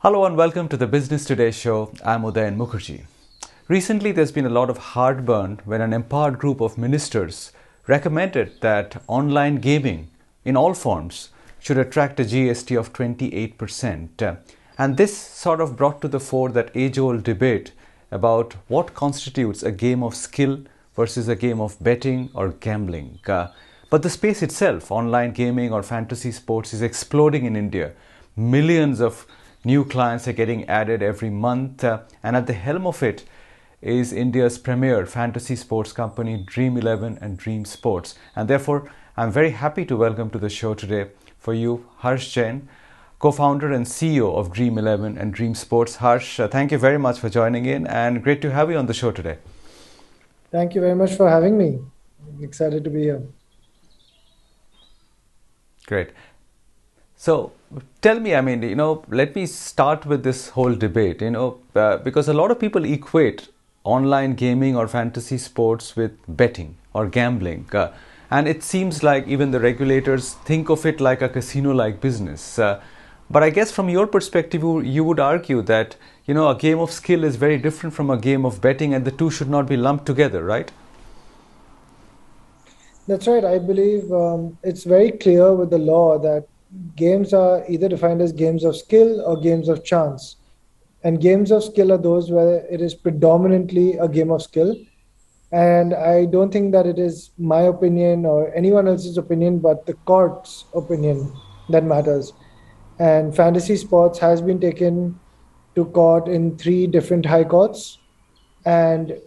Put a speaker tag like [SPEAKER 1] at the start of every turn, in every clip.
[SPEAKER 1] Hello and welcome to the Business Today show. I'm Udayan Mukherjee. Recently, there's been a lot of heartburn when an empowered group of ministers recommended that online gaming in all forms should attract a GST of 28%. And this sort of brought to the fore that age-old debate about what constitutes a game of skill versus a game of betting or gambling. But the space itself, online gaming or fantasy sports, is exploding in India. Millions of new clients are getting added every month, and at the helm of it is India's premier fantasy sports company, Dream 11 and Dream Sports. And therefore, I'm very happy to welcome to the show today for you Harsh Jain, co-founder and CEO of Dream 11 and Dream Sports. Harsh, thank you very much for joining in, and great to have you on the show today.
[SPEAKER 2] Thank you very much for having me. I'm excited to be here.
[SPEAKER 1] Great. So tell me, let me start with this whole debate, because a lot of people equate online gaming or fantasy sports with betting or gambling. And it seems like even the regulators think of it like a casino-like business. But I guess from your perspective, you would argue that, a game of skill is very different from a game of betting and the two should not be lumped together, right?
[SPEAKER 2] That's right. I believe it's very clear with the law that games are either defined as games of skill or games of chance. And games of skill are those where it is predominantly a game of skill. And I don't think that it is my opinion or anyone else's opinion, but the court's opinion that matters. And fantasy sports has been taken to court in three different high courts. And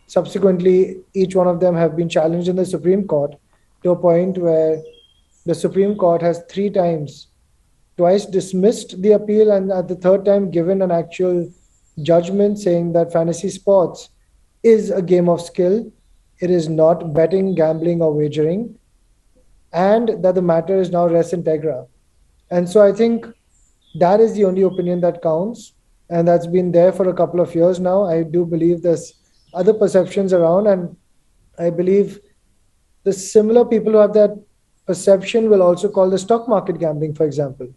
[SPEAKER 2] subsequently, each one of them have been challenged in the Supreme Court to a point where the Supreme Court has three times, twice dismissed the appeal, and at the third time given an actual judgment saying that fantasy sports is a game of skill. It is not betting, gambling, or wagering, and that the matter is now res integra. And so I think that is the only opinion that counts. And that's been there for a couple of years now. I do believe there's other perceptions around, and I believe the similar people who have that perception will also call the stock market gambling, for example.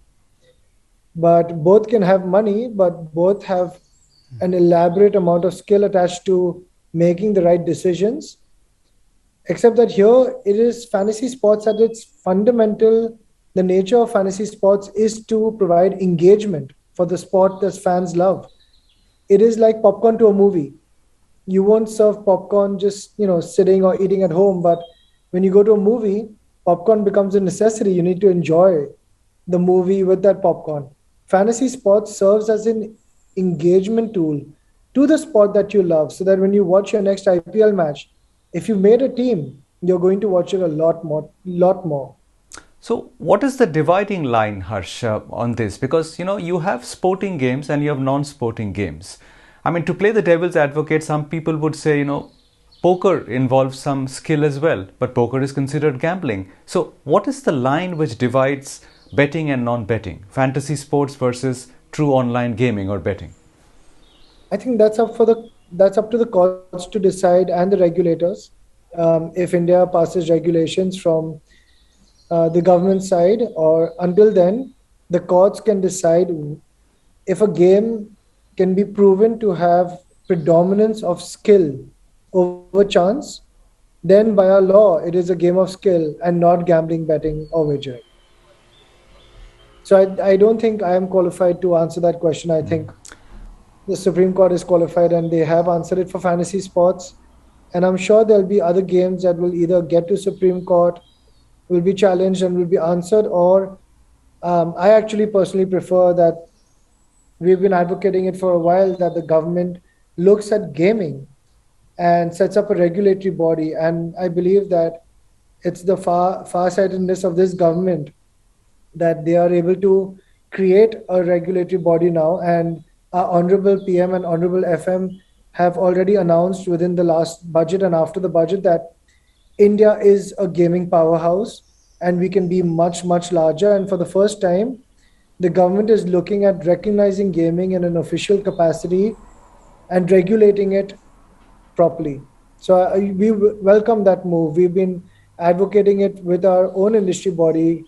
[SPEAKER 2] But both can have money, but both have an elaborate amount of skill attached to making the right decisions. Except that here it is fantasy sports at its fundamental. The nature of fantasy sports is to provide engagement for the sport that fans love. It is like popcorn to a movie. You won't serve popcorn just sitting or eating at home, but when you go to a movie, popcorn becomes a necessity. You need to enjoy the movie with that popcorn. Fantasy sports serves as an engagement tool to the sport that you love, so that when you watch your next IPL match, if you made a team, you're going to watch it a lot more.
[SPEAKER 1] So, what is the dividing line, Harsh, on this? Because you have sporting games and you have non-sporting games. I mean, to play the devil's advocate, some people would say, poker involves some skill as well, but poker is considered gambling. So, what is the line which divides betting and non-betting, fantasy sports versus true online gaming or betting?
[SPEAKER 2] I think that's up to the courts to decide and the regulators. If India passes regulations from the government side, or until then, the courts can decide if a game can be proven to have predominance of skill over chance, then by our law, it is a game of skill and not gambling, betting, or wagering. So I don't think I am qualified to answer that question. I think the Supreme Court is qualified and they have answered it for fantasy sports. And I'm sure there'll be other games that will either get to Supreme Court, will be challenged and will be answered, or I actually personally prefer that we've been advocating it for a while, that the government looks at gaming and sets up a regulatory body. And I believe that it's the farsightedness of this government that they are able to create a regulatory body now. And our honorable PM and honorable FM have already announced within the last budget and after the budget that India is a gaming powerhouse and we can be much, much larger. And for the first time, the government is looking at recognizing gaming in an official capacity and regulating it properly. So we welcome that move. We've been advocating it with our own industry body,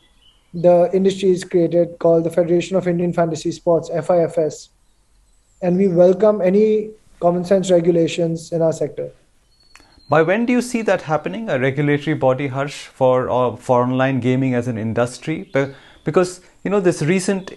[SPEAKER 2] the industry is created called the Federation of Indian Fantasy Sports, FIFS, and we welcome any common sense regulations in our sector.
[SPEAKER 1] By when do you see that happening? A regulatory body, Harsh, for online gaming as an industry? Because this recent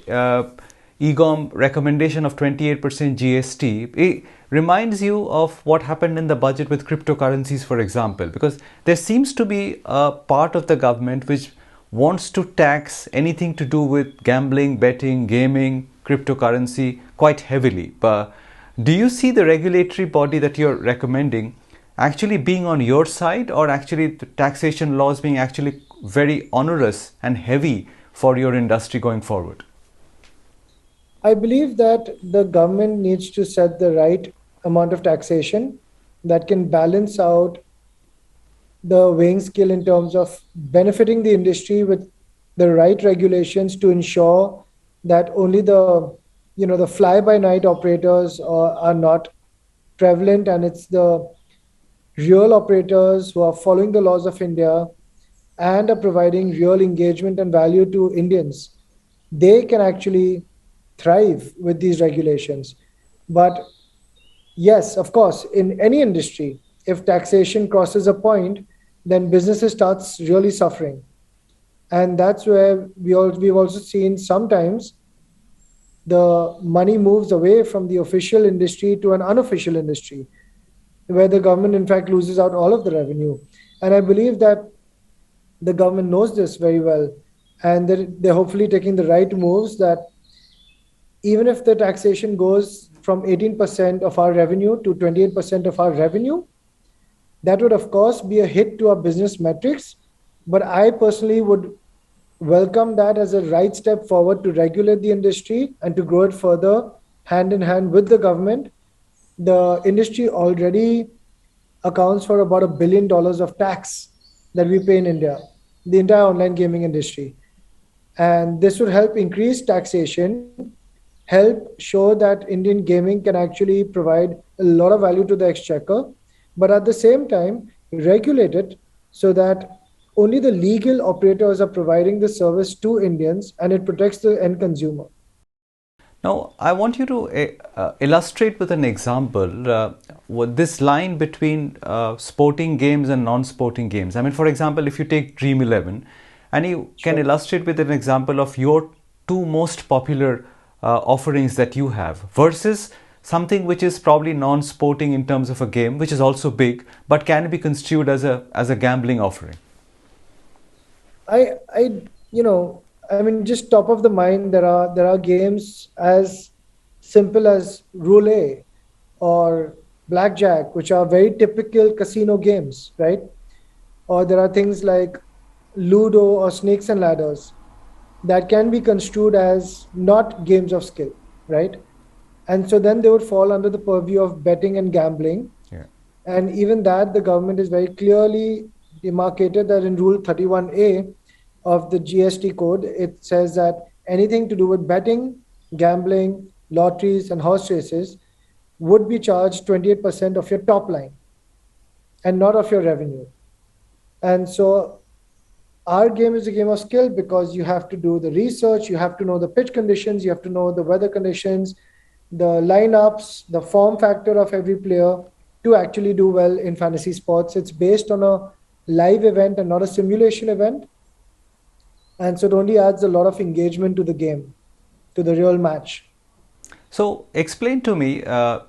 [SPEAKER 1] EGOM recommendation of 28% GST, it reminds you of what happened in the budget with cryptocurrencies, for example. Because there seems to be a part of the government which wants to tax anything to do with gambling, betting, gaming, cryptocurrency quite heavily. But do you see the regulatory body that you're recommending actually being on your side, or actually the taxation laws being actually very onerous and heavy for your industry going forward?
[SPEAKER 2] I believe that the government needs to set the right amount of taxation that can balance out the weighing scale in terms of benefiting the industry with the right regulations to ensure that only the fly by night operators are not prevalent, and it's the real operators who are following the laws of India and are providing real engagement and value to Indians. They can actually thrive with these regulations. But yes, of course, in any industry, if taxation crosses a point, then businesses starts really suffering. And that's where we've also seen sometimes the money moves away from the official industry to an unofficial industry, where the government in fact loses out all of the revenue. And I believe that the government knows this very well, and they're hopefully taking the right moves, that even if the taxation goes from 18% of our revenue to 28% of our revenue, that would of course be a hit to our business metrics. But I personally would welcome that as a right step forward to regulate the industry and to grow it further hand in hand with the government. The industry already accounts for about $1 billion of tax that we pay in India, the entire online gaming industry. And this would help increase taxation, help show that Indian gaming can actually provide a lot of value to the exchequer, but at the same time, regulate it so that only the legal operators are providing the service to Indians, and it protects the end consumer.
[SPEAKER 1] Now, I want you to illustrate with an example what this line between sporting games and non-sporting games. I mean, for example, if you take Dream 11, and you can illustrate with an example of your two most popular offerings that you have versus something which is probably non-sporting in terms of a game, which is also big, but can be construed as a gambling offering.
[SPEAKER 2] I I mean, just top of the mind, there are games as simple as roulette or blackjack, which are very typical casino games, right? Or there are things like Ludo or Snakes and Ladders that can be construed as not games of skill, right? And so then they would fall under the purview of betting and gambling.
[SPEAKER 1] Yeah.
[SPEAKER 2] And even that, the government is very clearly demarcated that in Rule 31A of the GST code, it says that anything to do with betting, gambling, lotteries, and horse races would be charged 28% of your top line and not of your revenue. And so our game is a game of skill because you have to do the research, you have to know the pitch conditions, you have to know the weather conditions, the lineups, the form factor of every player to actually do well in fantasy sports. It's based on a live event and not a simulation event. And so it only adds a lot of engagement to the game, to the real match.
[SPEAKER 1] So explain to me,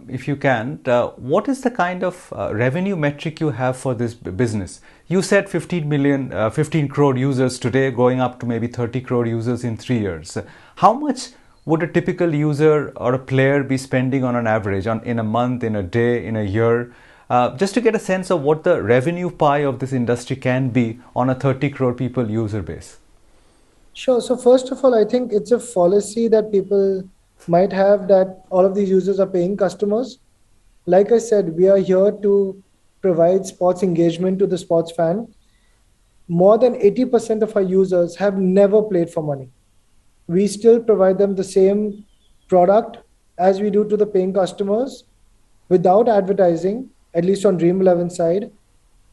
[SPEAKER 1] if you can, what is the kind of revenue metric you have for this business? You said 15 crore users today, going up to maybe 30 crore users in 3 years. How much would a typical user or a player be spending on an average in a month, in a day, in a year? Just to get a sense of what the revenue pie of this industry can be on a 30 crore people user base.
[SPEAKER 2] Sure. So first of all, I think it's a fallacy that people might have that all of these users are paying customers. Like I said, we are here to provide sports engagement to the sports fan. More than 80% of our users have never played for money. We still provide them the same product as we do to the paying customers without advertising, at least on Dream 11 side.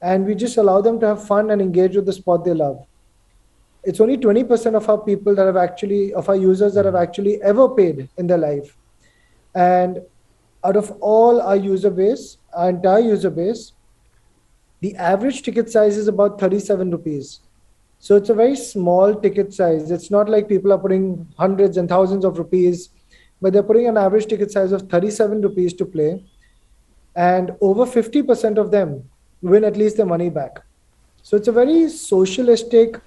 [SPEAKER 2] And we just allow them to have fun and engage with the sport they love. it's only 20% of our people that have actually, of our users that have actually ever paid in their life. And out of all our user base, our entire user base, the average ticket size is about 37 rupees. So it's a very small ticket size. It's not like people are putting hundreds and thousands of rupees, but they're putting an average ticket size of 37 rupees to play. And over 50% of them win at least their money back. So it's a very socialistic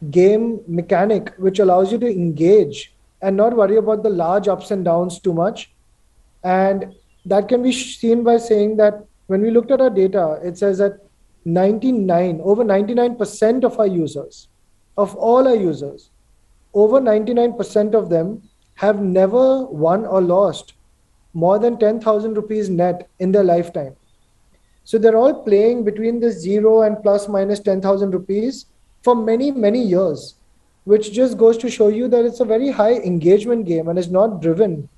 [SPEAKER 2] game mechanic which allows you to engage and not worry about the large ups and downs too much. And that can be seen by saying that when we looked at our data, it says that over 99% of our users, of all our users, over 99% of them have never won or lost more than 10,000 rupees net in their lifetime. So they're all playing between this 0 and plus minus 10,000 rupees for many, many years, which just goes to show you that it's a very high engagement game and is not driven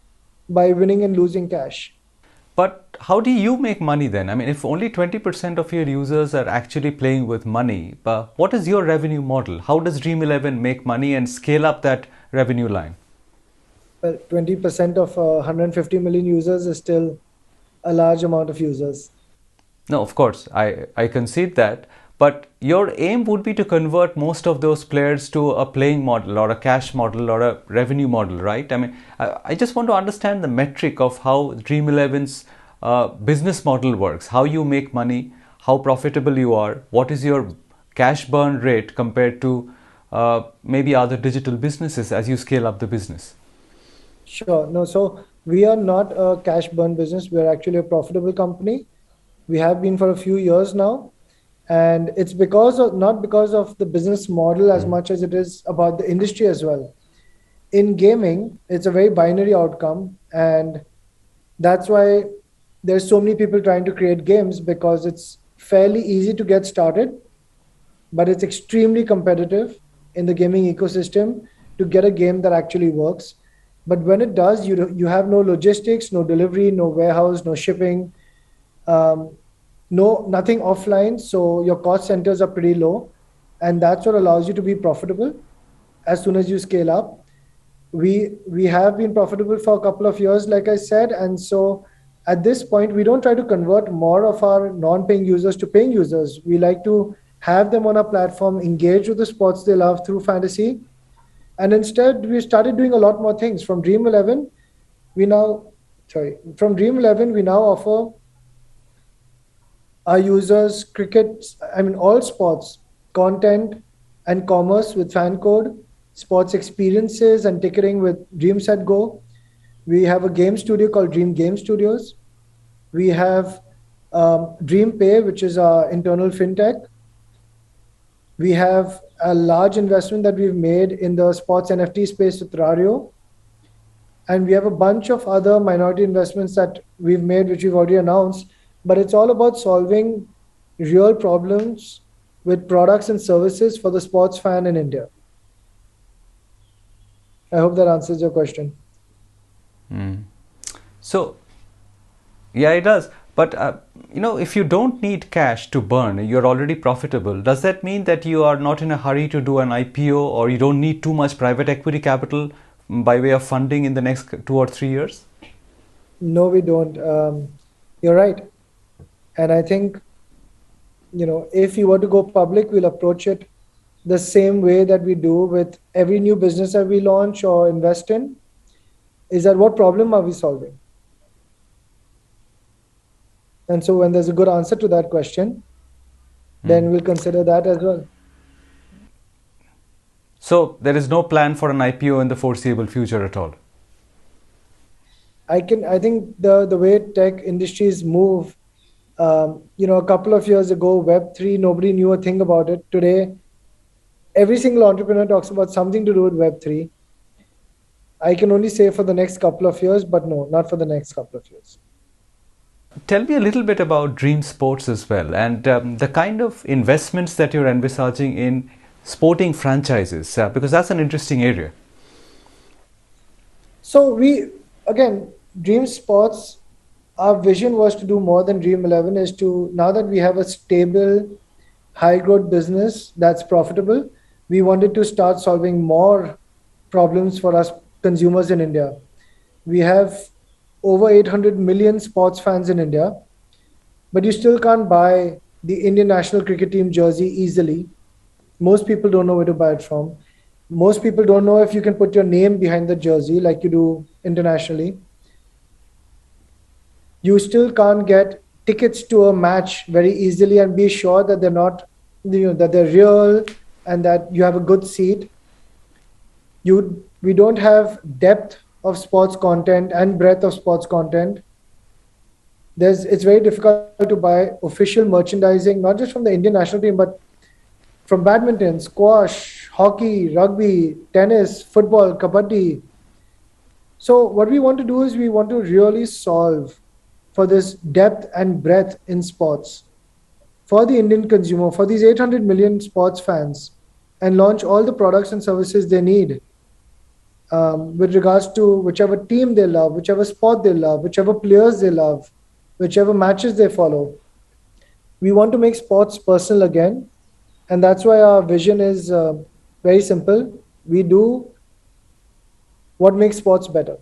[SPEAKER 2] by winning and losing cash.
[SPEAKER 1] But how do you make money then? I mean, if only 20% of your users are actually playing with money, but what is your revenue model? How does Dream11 make money and scale up that revenue line?
[SPEAKER 2] Well, 20% of 150 million users is still a large amount of users.
[SPEAKER 1] No, of course, I concede that. But your aim would be to convert most of those players to a playing model or a cash model or a revenue model, right? I mean, I just want to understand the metric of how Dream11's business model works, how you make money, how profitable you are, what is your cash burn rate compared to maybe other digital businesses as you scale up the business.
[SPEAKER 2] Sure. No, so we are not a cash burn business. We are actually a profitable company. We have been for a few years now. And it's not because of the business model as much as it is about the industry as well. In gaming, it's a very binary outcome. And that's why there's so many people trying to create games, because it's fairly easy to get started, but it's extremely competitive in the gaming ecosystem to get a game that actually works. But when it does, you have no logistics, no delivery, no warehouse, no shipping, nothing offline. So your cost centers are pretty low, and that's what allows you to be profitable as soon as you scale up. We have been profitable for a couple of years, like I said, and so at this point, we don't try to convert more of our non-paying users to paying users. We like to have them on our platform, engage with the sports they love through fantasy. And instead, we started doing a lot more things. From Dream11, we now offer our users all sports, content and commerce with fan code, sports experiences and ticketing with DreamSet Go. We have a game studio called Dream Game Studios. We have DreamPay, which is our internal fintech. We have a large investment that we've made in the sports NFT space with Rario. And we have a bunch of other minority investments that we've made, which we've already announced. But it's all about solving real problems with products and services for the sports fan in India. I hope that answers your question.
[SPEAKER 1] So, yeah, it does. But, if you don't need cash to burn, you're already profitable. Does that mean that you are not in a hurry to do an IPO, or you don't need too much private equity capital by way of funding in the next 2 or 3 years?
[SPEAKER 2] No, we don't. You're right. And I think, if you were to go public, we'll approach it the same way that we do with every new business that we launch or invest in. Is that what problem are we solving? And so when there's a good answer to that question, then we'll consider that as well.
[SPEAKER 1] So there is no plan for an IPO in the foreseeable future at all?
[SPEAKER 2] I think the way tech industries move, a couple of years ago, Web3, nobody knew a thing about it. Today, every single entrepreneur talks about something to do with Web3. I can only say for the next couple of years, but no, not for the next couple of years.
[SPEAKER 1] Tell me a little bit about Dream Sports as well, and the kind of investments that you're envisaging in sporting franchises, because that's an interesting area.
[SPEAKER 2] So Dream Sports, our vision was to do more than Dream11, is to, now that we have a stable, high growth business that's profitable, We wanted to start solving more problems for us consumers in India. We have over 800 million sports fans in India, but you still can't buy the Indian national cricket team jersey easily. Most people don't know where to buy it from. Most people don't know if you can put your name behind the jersey like you do internationally. You still can't get tickets to a match very easily and be sure that they're not, that they're real and that you have a good seat. We don't have depth of sports content and breadth of sports content. It's very difficult to buy official merchandising, not just from the Indian national team, but from badminton, squash, hockey, rugby, tennis, football, kabaddi. So what we want to do is we want to really solve for this depth and breadth in sports for the Indian consumer, for these 800 million sports fans, and launch all the products and services they need with regards to whichever team they love, whichever sport they love, whichever players they love, whichever matches they follow. We want to make sports personal again. And that's why our vision is very simple. We do what makes sports better.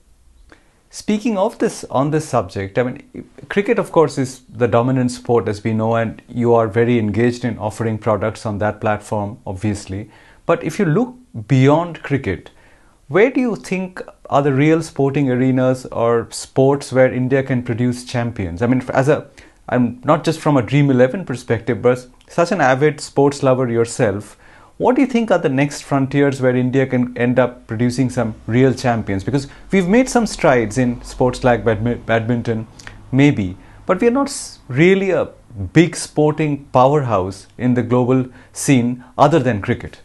[SPEAKER 1] Speaking of this, on this subject, I mean, cricket, of course, is the dominant sport as we know, and you are very engaged in offering products on that platform, obviously. But if you look beyond cricket, where do you think are the real sporting arenas or sports where India can produce champions? I mean, I'm not just from a Dream 11 perspective, but such an avid sports lover yourself, what do you think are the next frontiers where India can end up producing some real champions? Because we've made some strides in sports like badminton, maybe, but we are not really a big sporting powerhouse in the global scene other than cricket.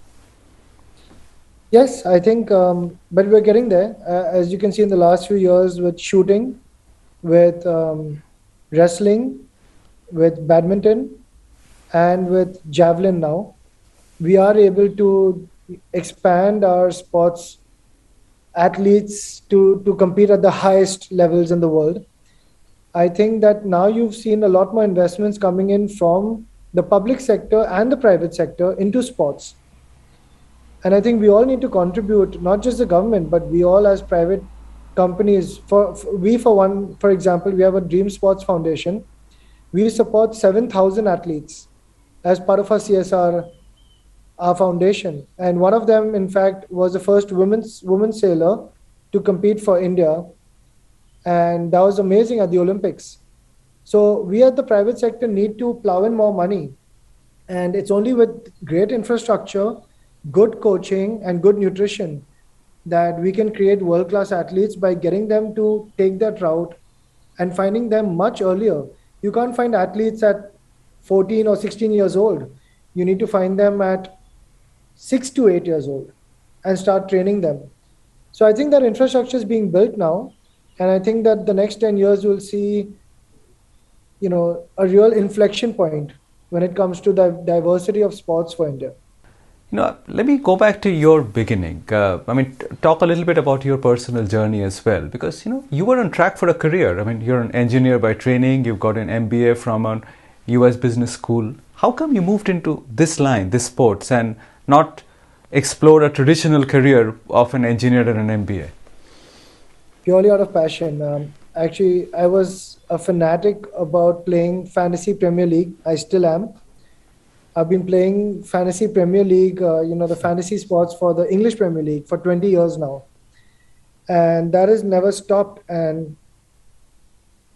[SPEAKER 2] Yes, I think, but we're getting there. As you can see in the last few years with shooting, with wrestling, with badminton, and with javelin now, we are able to expand our sports athletes to compete at the highest levels in the world. I think that now you've seen a lot more investments coming in from the public sector and the private sector into sports. And I think we all need to contribute, not just the government, but we all as private companies. For example, we have a Dream Sports Foundation. We support 7,000 athletes as part of our CSR, our foundation. And one of them, in fact, was the first woman sailor to compete for India. And that was amazing at the Olympics. So we at the private sector need to plow in more money. And it's only with great infrastructure, good coaching, and good nutrition that we can create world-class athletes by getting them to take that route and finding them much earlier. You can't find athletes at 14 or 16 years old. You need to find them at 6 to 8 years old and start training them. So I think that infrastructure is being built now. And I think that the next 10 years we'll see, a real inflection point when it comes to the diversity of sports for India.
[SPEAKER 1] Let me go back to your beginning. Talk a little bit about your personal journey as well, because, you were on track for a career. I mean, you're an engineer by training, you've got an MBA from a US business school. How come you moved into this line, this sports, and not explore a traditional career of an engineer and an MBA?
[SPEAKER 2] Purely out of passion. Actually, I was a fanatic about playing Fantasy Premier League. I still am. I've been playing Fantasy Premier League, the fantasy sports for the English Premier League for 20 years now. And that has never stopped. And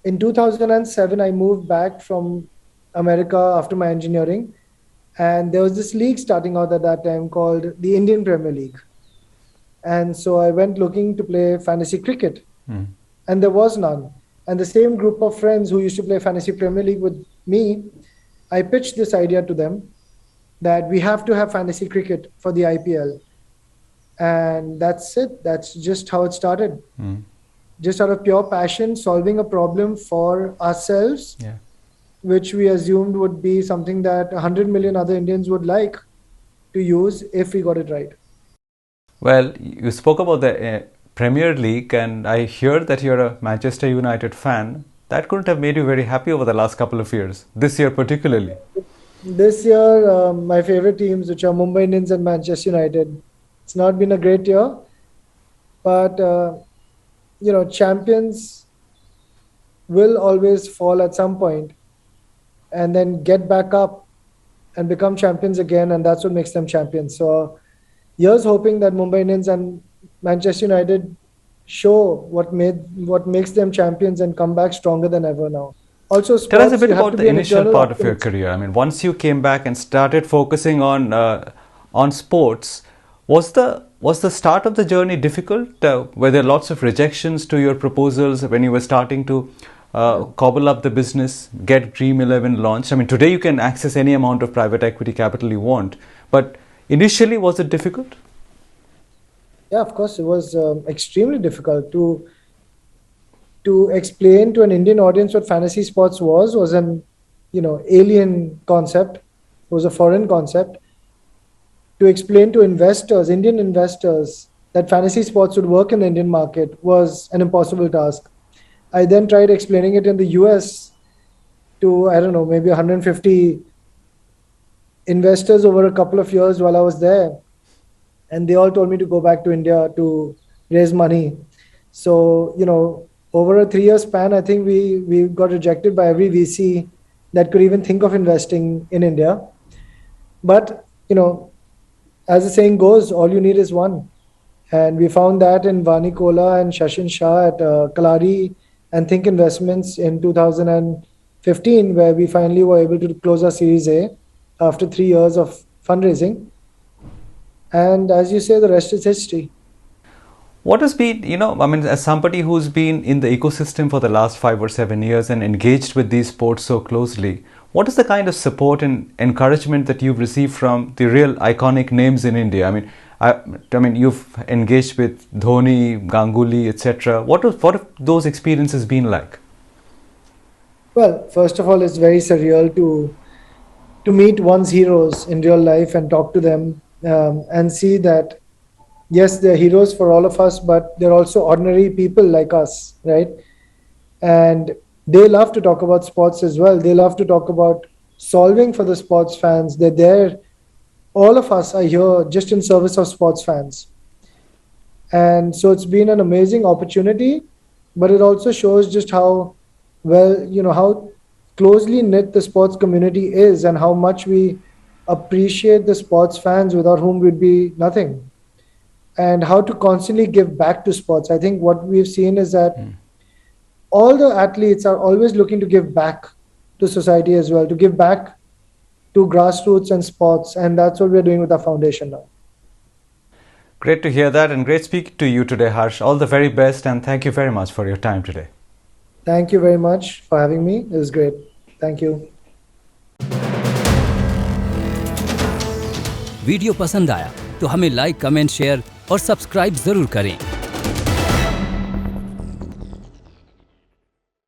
[SPEAKER 2] in 2007, I moved back from America after my engineering. And there was this league starting out at that time called the Indian Premier League. And so I went looking to play fantasy cricket. And there was none. And the same group of friends who used to play Fantasy Premier League with me, I pitched this idea to them that we have to have fantasy cricket for the IPL. And that's it. That's just how it started. Just out of pure passion, solving a problem for ourselves, which we assumed would be something that 100 million other Indians would like to use if we got it right.
[SPEAKER 1] Well, you spoke about the Premier League, and I hear that you're a Manchester United fan. That couldn't have made you very happy over the last couple of years, this year particularly.
[SPEAKER 2] This year, my favorite teams, which are Mumbai Indians and Manchester United, it's not been a great year, but champions will always fall at some point and then get back up and become champions again, and that's what makes them champions. So, here's hoping that Mumbai Indians and Manchester United show what makes them champions and come back stronger than ever now. Also,
[SPEAKER 1] Tell us a
[SPEAKER 2] sports,
[SPEAKER 1] bit
[SPEAKER 2] you have
[SPEAKER 1] about
[SPEAKER 2] to
[SPEAKER 1] the
[SPEAKER 2] be an
[SPEAKER 1] initial
[SPEAKER 2] eternal
[SPEAKER 1] part of your
[SPEAKER 2] optimist.
[SPEAKER 1] career. I mean, once you came back and started focusing on sports, was the start of the journey difficult? Were there lots of rejections to your proposals when you were starting to cobble up the business, get Dream 11 launched? I mean, today you can access any amount of private equity capital you want, but initially was it difficult?
[SPEAKER 2] Yeah, of course, it was extremely difficult to explain to an Indian audience what fantasy sports was an alien concept. It was a foreign concept. To explain to investors, Indian investors, that fantasy sports would work in the Indian market was an impossible task. I then tried explaining it in the US to, I don't know, maybe 150 investors over a couple of years while I was there. And they all told me to go back to India to raise money. So, over a 3 year span, I think we got rejected by every VC that could even think of investing in India. But, as the saying goes, all you need is one. And we found that in Vani Kola and Shashin Shah at Kalari and Think Investments in 2015, where we finally were able to close our Series A after 3 years of fundraising. And as you say, the rest is history.
[SPEAKER 1] What has been, I mean, as somebody who's been in the ecosystem for the last 5 or 7 years and engaged with these sports so closely, what is the kind of support and encouragement that you've received from the real iconic names in India? I mean, you've engaged with Dhoni, Ganguly, etc. What have those experiences been like?
[SPEAKER 2] Well, first of all, it's very surreal to meet one's heroes in real life and talk to them and see that yes, they're heroes for all of us, but they're also ordinary people like us, right? And they love to talk about sports as well. They love to talk about solving for the sports fans. They're there. All of us are here just in service of sports fans. And so it's been an amazing opportunity, but it also shows just how well, how closely knit the sports community is and how much we appreciate the sports fans without whom we'd be nothing. And how to constantly give back to sports. I think what we've seen is that all the athletes are always looking to give back to society as well, to give back to grassroots and sports. And that's what we're doing with our foundation now.
[SPEAKER 1] Great to hear that and great speaking to you today, Harsh. All the very best and thank you very much for your time today.
[SPEAKER 2] Thank you very much for having me. It was great. Thank you.
[SPEAKER 3] Video पसंद आया तो हमें like, comment, share और subscribe जरूर करें।